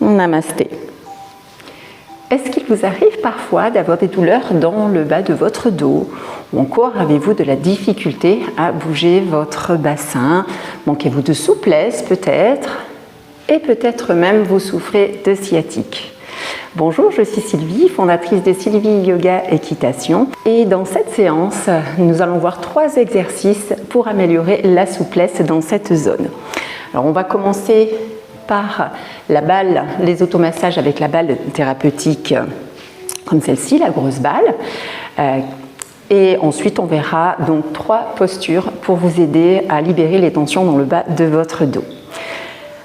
Namasté. Est-ce qu'il vous arrive parfois d'avoir des douleurs dans le bas de votre dos ou encore avez-vous de la difficulté à bouger votre bassin? Manquez-vous de souplesse peut-être? Et peut-être même vous souffrez de sciatique. Bonjour, je suis Sylvie, fondatrice de Sylvie Yoga Équitation. Et dans cette séance, nous allons voir 3 exercices pour améliorer la souplesse dans cette zone. Alors on va commencer par la balle, les automassages avec la balle thérapeutique comme celle-ci, la grosse balle. Et ensuite, on verra donc 3 postures pour vous aider à libérer les tensions dans le bas de votre dos.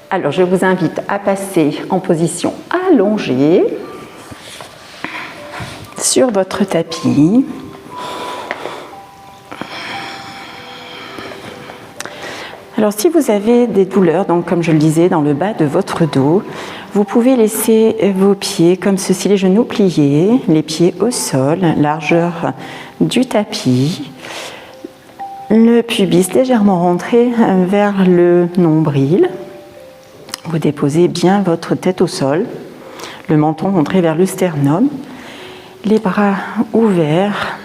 Alors, je vous invite à passer en position allongée sur votre tapis. Alors, si vous avez des douleurs, donc comme je le disais, dans le bas de votre dos, vous pouvez laisser vos pieds comme ceci, les genoux pliés, les pieds au sol, largeur du tapis, le pubis légèrement rentré vers le nombril. Vous déposez bien votre tête au sol, le menton rentré vers le sternum, les bras ouverts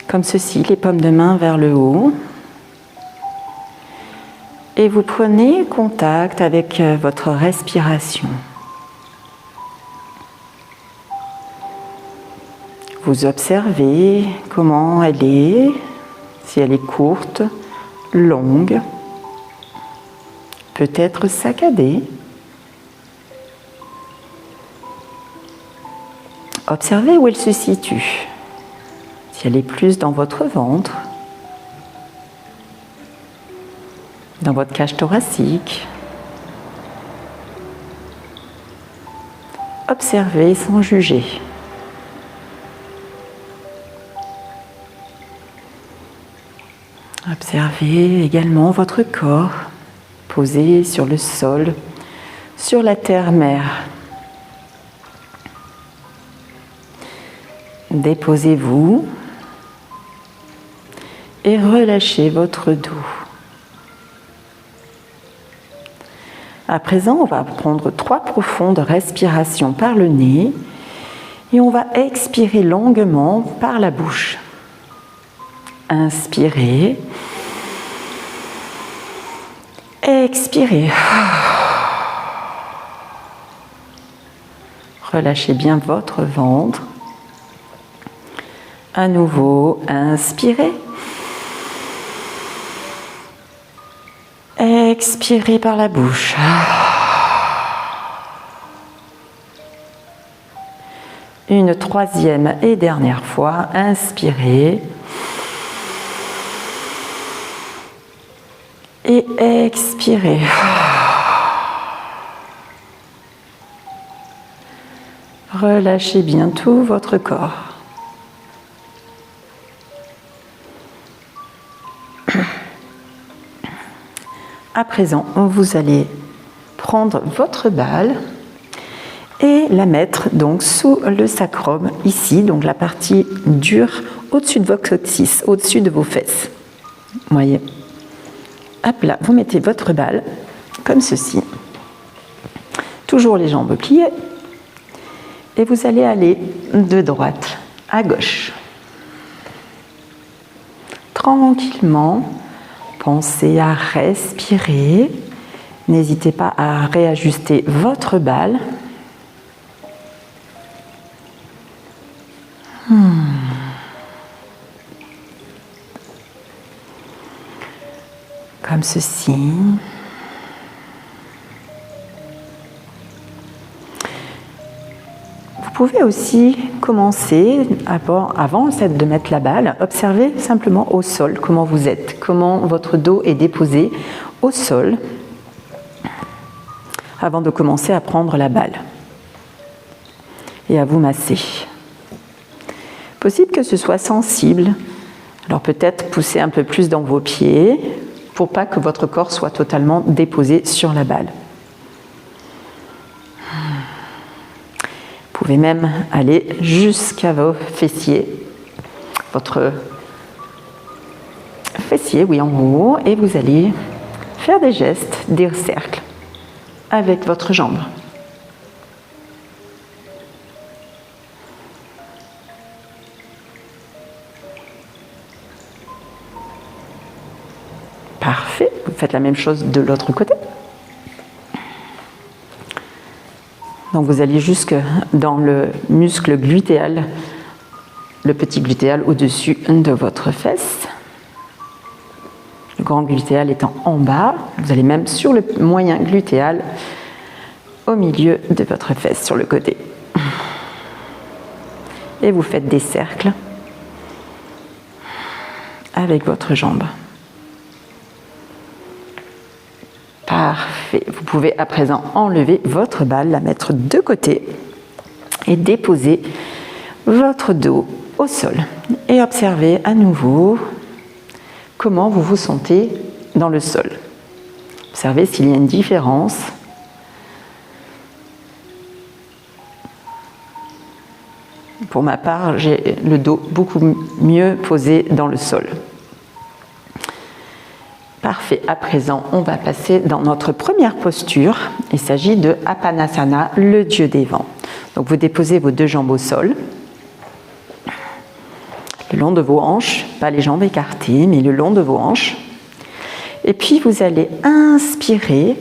comme ceci, les paumes de main vers le haut. Et vous prenez contact avec votre respiration. Vous observez comment elle est, si elle est courte, longue, peut-être saccadée. Observez où elle se situe. Si elle est plus dans votre ventre, dans votre cage thoracique. Observez sans juger. Observez également votre corps posé sur le sol, sur la terre-mère. Déposez-vous et relâchez votre dos. À présent, on va prendre 3 profondes respirations par le nez et on va expirer longuement par la bouche. Inspirez. Expirez. Relâchez bien votre ventre. À nouveau, inspirez. Expirez par la bouche. Une 3e et dernière fois, inspirez. Et expirez. Relâchez bien tout votre corps. À présent, vous allez prendre votre balle et la mettre donc sous le sacrum, ici, donc la partie dure au-dessus de votre coccyx, au-dessus de vos fesses. Vous voyez. Hop là, vous mettez votre balle comme ceci. Toujours les jambes pliées. Et vous allez aller de droite à gauche. Tranquillement. Pensez à respirer. N'hésitez pas à réajuster votre balle. Comme ceci. Vous pouvez aussi commencer, avant de mettre la balle, observez simplement au sol comment vous êtes, comment votre dos est déposé au sol avant de commencer à prendre la balle et à vous masser. Possible que ce soit sensible, alors peut-être pousser un peu plus dans vos pieds pour pas que votre corps soit totalement déposé sur la balle. Vous pouvez même aller jusqu'à vos fessiers, votre fessier, oui, en haut, et vous allez faire des gestes, des cercles avec votre jambe. faites la même chose de l'autre côté. Donc vous allez jusque dans le muscle glutéal, le petit glutéal au-dessus de votre fesse. Le grand glutéal étant en bas, vous allez même sur le moyen glutéal au milieu de votre fesse, sur le côté. Et vous faites des cercles avec votre jambe. Parfait. Vous pouvez à présent enlever votre balle, la mettre de côté et déposer votre dos au sol. Et observez à nouveau comment vous vous sentez dans le sol. Observez s'il y a une différence. Pour ma part, j'ai le dos beaucoup mieux posé dans le sol. Parfait. À présent, on va passer dans notre première posture. Il s'agit de Apanasana, le dieu des vents. Donc, vous déposez vos deux jambes au sol, le long de vos hanches, pas les jambes écartées, mais le long de vos hanches. Et puis, vous allez inspirer,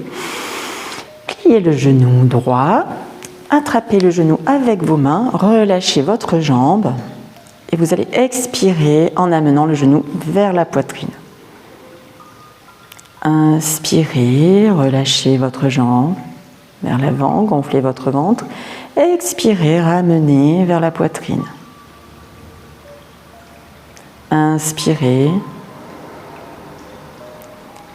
plier le genou droit, attrapez le genou avec vos mains, relâchez votre jambe et vous allez expirer en amenant le genou vers la poitrine. Inspirez, relâchez votre jambe vers l'avant, gonflez votre ventre. Expirez, ramenez vers la poitrine. Inspirez.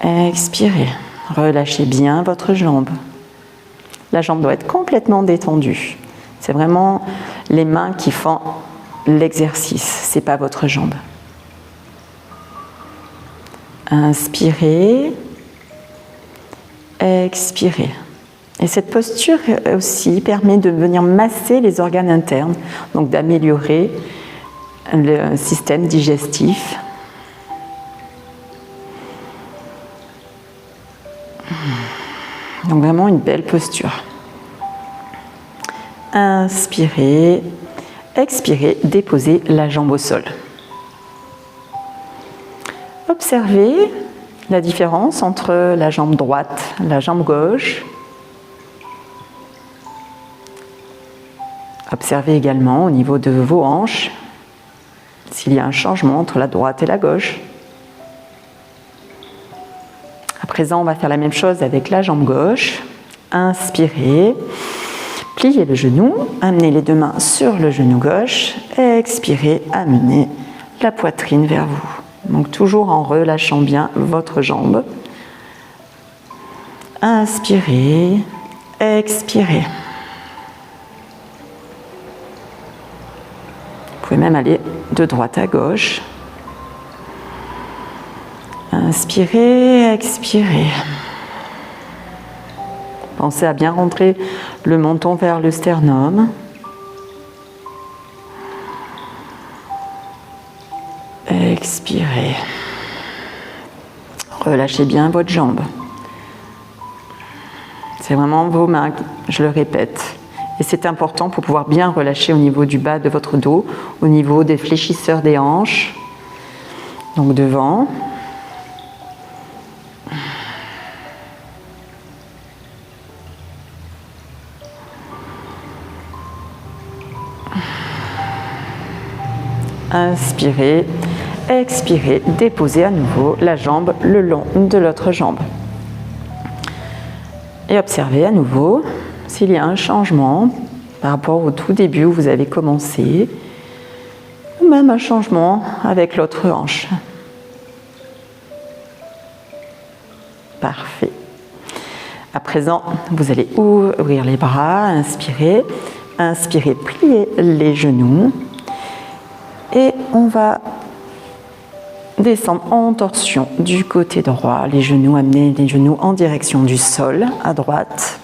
Expirez. Relâchez bien votre jambe. La jambe doit être complètement détendue. C'est vraiment les mains qui font l'exercice, ce n'est pas votre jambe. Inspirez, expirez. Et cette posture aussi permet de venir masser les organes internes, donc d'améliorer le système digestif. Donc vraiment une belle posture. Inspirez, expirez, déposez la jambe au sol. Observez la différence entre la jambe droite et la jambe gauche. Observez également au niveau de vos hanches s'il y a un changement entre la droite et la gauche. À présent, on va faire la même chose avec la jambe gauche. Inspirez, pliez le genou, amenez les deux mains sur le genou gauche. Expirez, amenez la poitrine vers vous. Donc toujours en relâchant bien votre jambe. Inspirez, expirez. Vous pouvez même aller de droite à gauche. Inspirez, expirez. Pensez à bien rentrer le menton vers le sternum. Expirez. Relâchez bien votre jambe. C'est vraiment vos mains, je le répète. Et c'est important pour pouvoir bien relâcher au niveau du bas de votre dos, au niveau des fléchisseurs des hanches. Donc devant. Inspirez, expirez, déposez à nouveau la jambe le long de l'autre jambe. Et observez à nouveau s'il y a un changement par rapport au tout début où vous avez commencé, ou même un changement avec l'autre hanche. Parfait. À présent, vous allez ouvrir les bras, inspirez, inspirez, pliez les genoux. Et on va descendre en torsion du côté droit, les genoux, amener les genoux en direction du sol, à droite.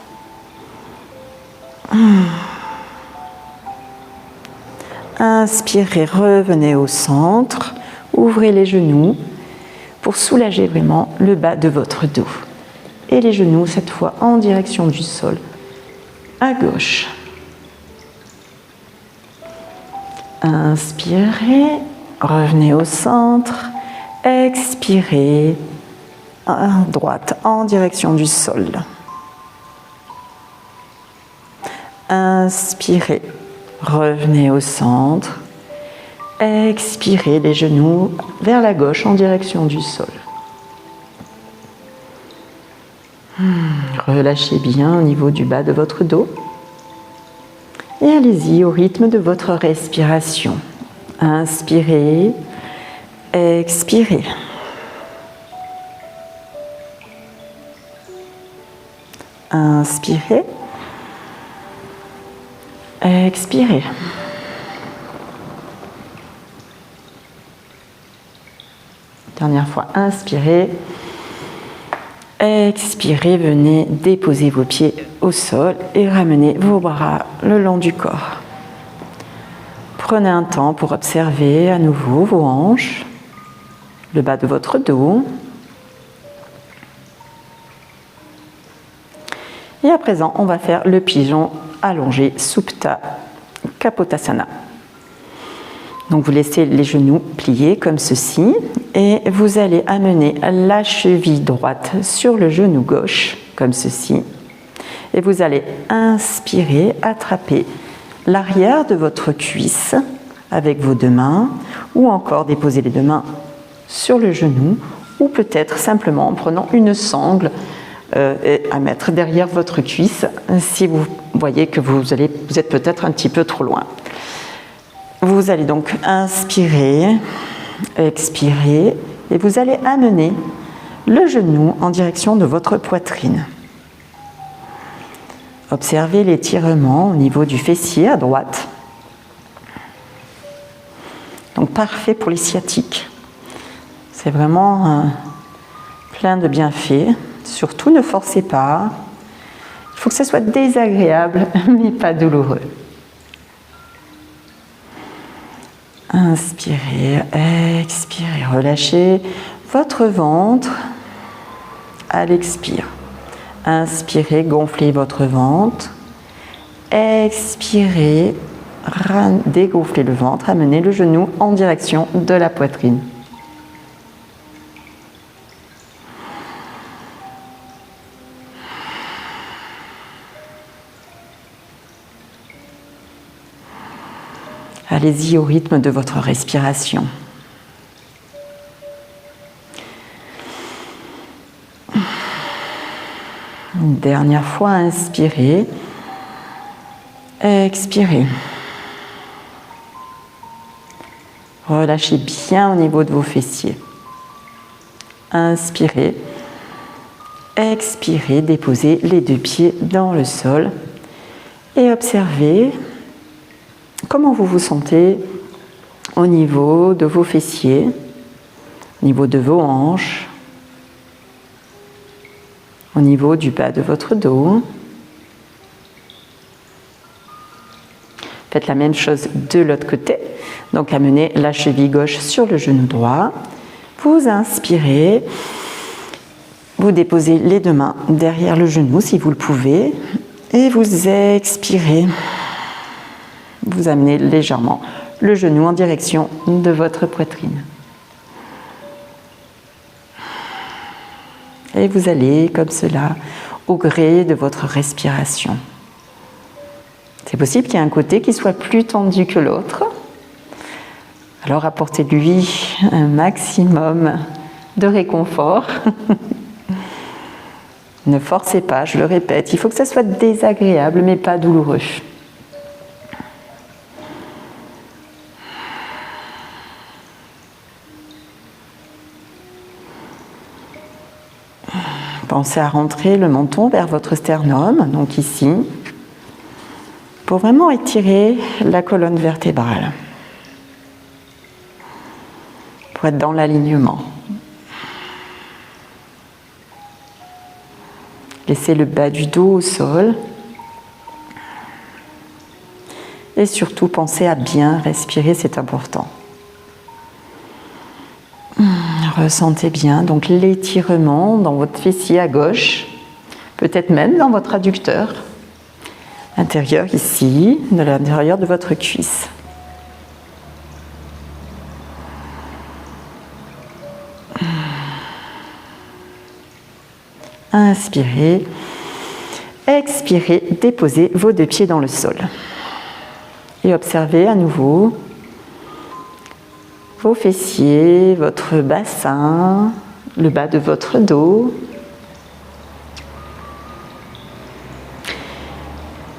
Inspirez, revenez au centre, ouvrez les genoux pour soulager vraiment le bas de votre dos. Et les genoux, cette fois, en direction du sol, à gauche. Inspirez, revenez au centre, expirez, droite en direction du sol. Inspirez, revenez au centre. Expirez les genoux vers la gauche en direction du sol. Relâchez bien au niveau du bas de votre dos. Et allez-y au rythme de votre respiration. Inspirez, expirez. Inspirez, expirez. Dernière fois, inspirez. Expirez, venez déposer vos pieds au sol et ramenez vos bras le long du corps. Prenez un temps pour observer à nouveau vos hanches, le bas de votre dos. Et à présent, on va faire le pigeon allongé, Supta Kapotasana. Donc vous laissez les genoux pliés comme ceci et vous allez amener la cheville droite sur le genou gauche comme ceci. Et vous allez inspirer, attraper l'arrière de votre cuisse avec vos deux mains ou encore déposer les deux mains sur le genou ou peut-être simplement en prenant une sangle à mettre derrière votre cuisse si vous voyez que vous êtes peut-être un petit peu trop loin. Vous allez donc inspirer, expirer et vous allez amener le genou en direction de votre poitrine. Observez l'étirement au niveau du fessier à droite. Donc parfait pour les sciatiques. C'est vraiment plein de bienfaits. Surtout ne forcez pas. Il faut que ce soit désagréable mais pas douloureux. Inspirez, expirez, relâchez votre ventre à l'expire. Inspirez, gonflez votre ventre. Expirez, dégonflez le ventre, amenez le genou en direction de la poitrine. Allez-y au rythme de votre respiration. Une dernière fois, inspirez. Expirez. Relâchez bien au niveau de vos fessiers. Inspirez. Expirez, déposez les deux pieds dans le sol et observez comment vous vous sentez au niveau de vos fessiers, au niveau de vos hanches, au niveau du bas de votre dos. Faites la même chose de l'autre côté. Donc amenez la cheville gauche sur le genou droit. Vous inspirez. Vous déposez les deux mains derrière le genou si vous le pouvez. Et vous expirez. Vous amenez légèrement le genou en direction de votre poitrine. Et vous allez comme cela au gré de votre respiration. C'est possible qu'il y ait un côté qui soit plus tendu que l'autre. Alors apportez-lui un maximum de réconfort. Ne forcez pas, je le répète, il faut que ça soit désagréable mais pas douloureux. Pensez à rentrer le menton vers votre sternum, donc ici, pour vraiment étirer la colonne vertébrale, pour être dans l'alignement. Laissez le bas du dos au sol et surtout pensez à bien respirer, c'est important. Ressentez bien donc l'étirement dans votre fessier à gauche, peut-être même dans votre adducteur intérieur ici, de l'intérieur de votre cuisse. Inspirez. Expirez, déposez vos deux pieds dans le sol. Et observez à nouveau vos fessiers, votre bassin, le bas de votre dos.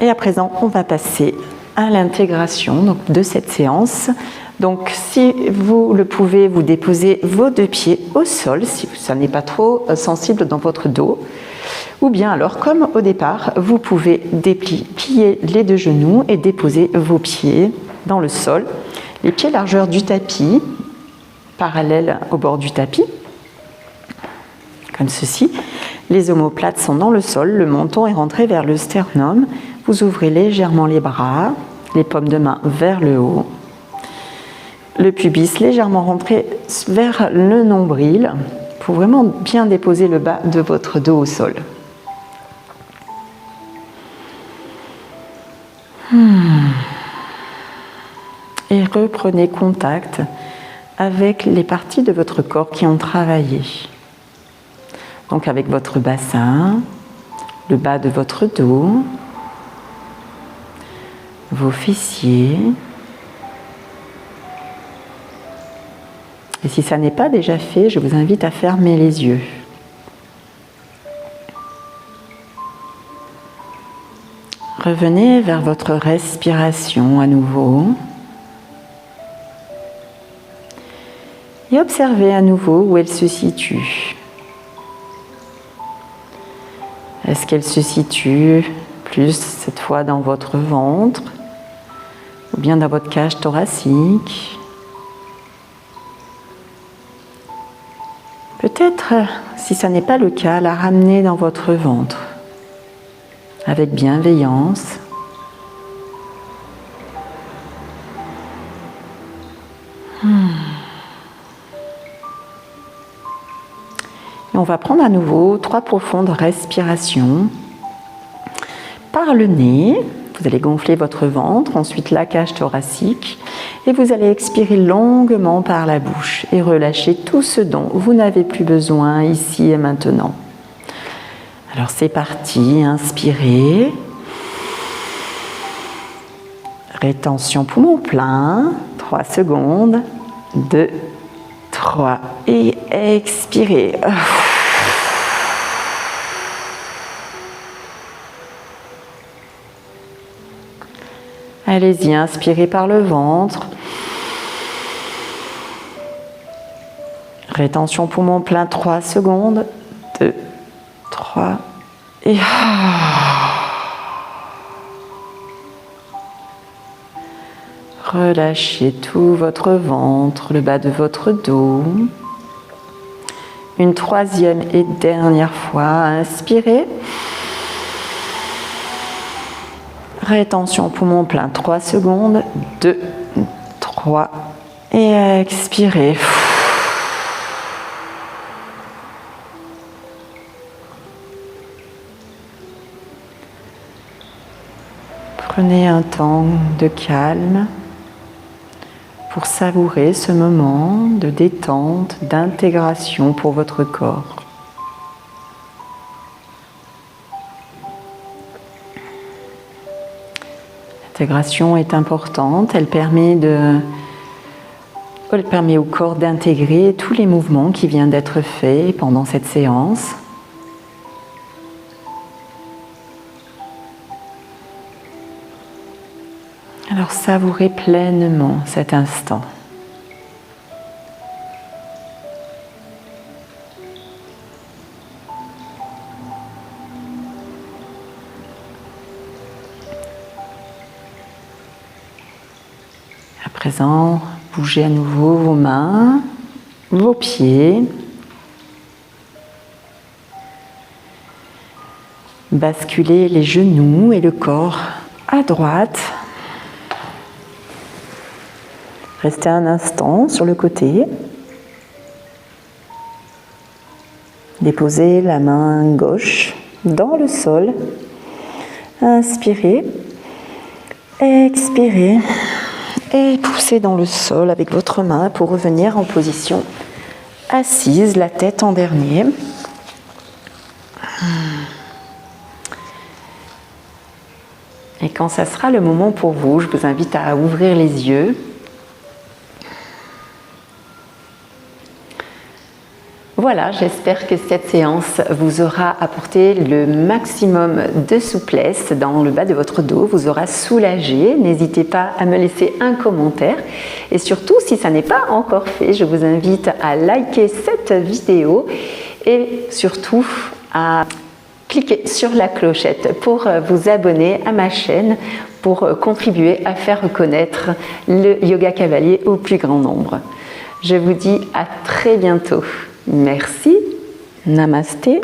Et à présent, on va passer à l'intégration de cette séance. Donc, si vous le pouvez, vous déposez vos deux pieds au sol, si ça n'est pas trop sensible dans votre dos. Ou bien alors, comme au départ, vous pouvez plier les deux genoux et déposer vos pieds dans le sol. Les pieds largeur du tapis, parallèles au bord du tapis, comme ceci. Les omoplates sont dans le sol, le menton est rentré vers le sternum. Vous ouvrez légèrement les bras, les paumes de main vers le haut. Le pubis légèrement rentré vers le nombril pour vraiment bien déposer le bas de votre dos au sol. Et reprenez contact avec les parties de votre corps qui ont travaillé. Donc avec votre bassin, le bas de votre dos, vos fessiers. Et si ça n'est pas déjà fait, je vous invite à fermer les yeux. Revenez vers votre respiration à nouveau. Et observez à nouveau où elle se situe. Est-ce qu'elle se situe plus cette fois dans votre ventre ou bien dans votre cage thoracique? Peut-être, si ça n'est pas le cas, la ramener dans votre ventre avec bienveillance. Et on va prendre à nouveau 3 profondes respirations. Par le nez, vous allez gonfler votre ventre, ensuite la cage thoracique, et vous allez expirer longuement par la bouche et relâcher tout ce dont vous n'avez plus besoin ici et maintenant. Alors c'est parti, inspirez. Rétention poumon plein, 3 secondes, 2, 3, et expirez. Allez-y, inspirez par le ventre. Rétention poumon plein, 3 secondes. 2, 3, et... Relâchez tout votre ventre, le bas de votre dos. Une 3e et dernière fois, inspirez. Rétention poumon plein, 3 secondes, 2, 3, et expirez. Prenez un temps de calme pour savourer ce moment de détente, d'intégration pour votre corps. L'intégration est importante, elle permet au corps d'intégrer tous les mouvements qui viennent d'être faits pendant cette séance. Alors savourez pleinement cet instant. À présent, bougez à nouveau vos mains, vos pieds. Basculez les genoux et le corps à droite. Restez un instant sur le côté. Déposez la main gauche dans le sol. Inspirez. Expirez. Et poussez dans le sol avec votre main pour revenir en position assise, la tête en dernier. Et quand ça sera le moment pour vous, je vous invite à ouvrir les yeux. Voilà, j'espère que cette séance vous aura apporté le maximum de souplesse dans le bas de votre dos, vous aura soulagé. N'hésitez pas à me laisser un commentaire. Et surtout, si ça n'est pas encore fait, je vous invite à liker cette vidéo et surtout à cliquez sur la clochette pour vous abonner à ma chaîne pour contribuer à faire reconnaître le yoga cavalier au plus grand nombre. Je vous dis à très bientôt. Merci. Namasté.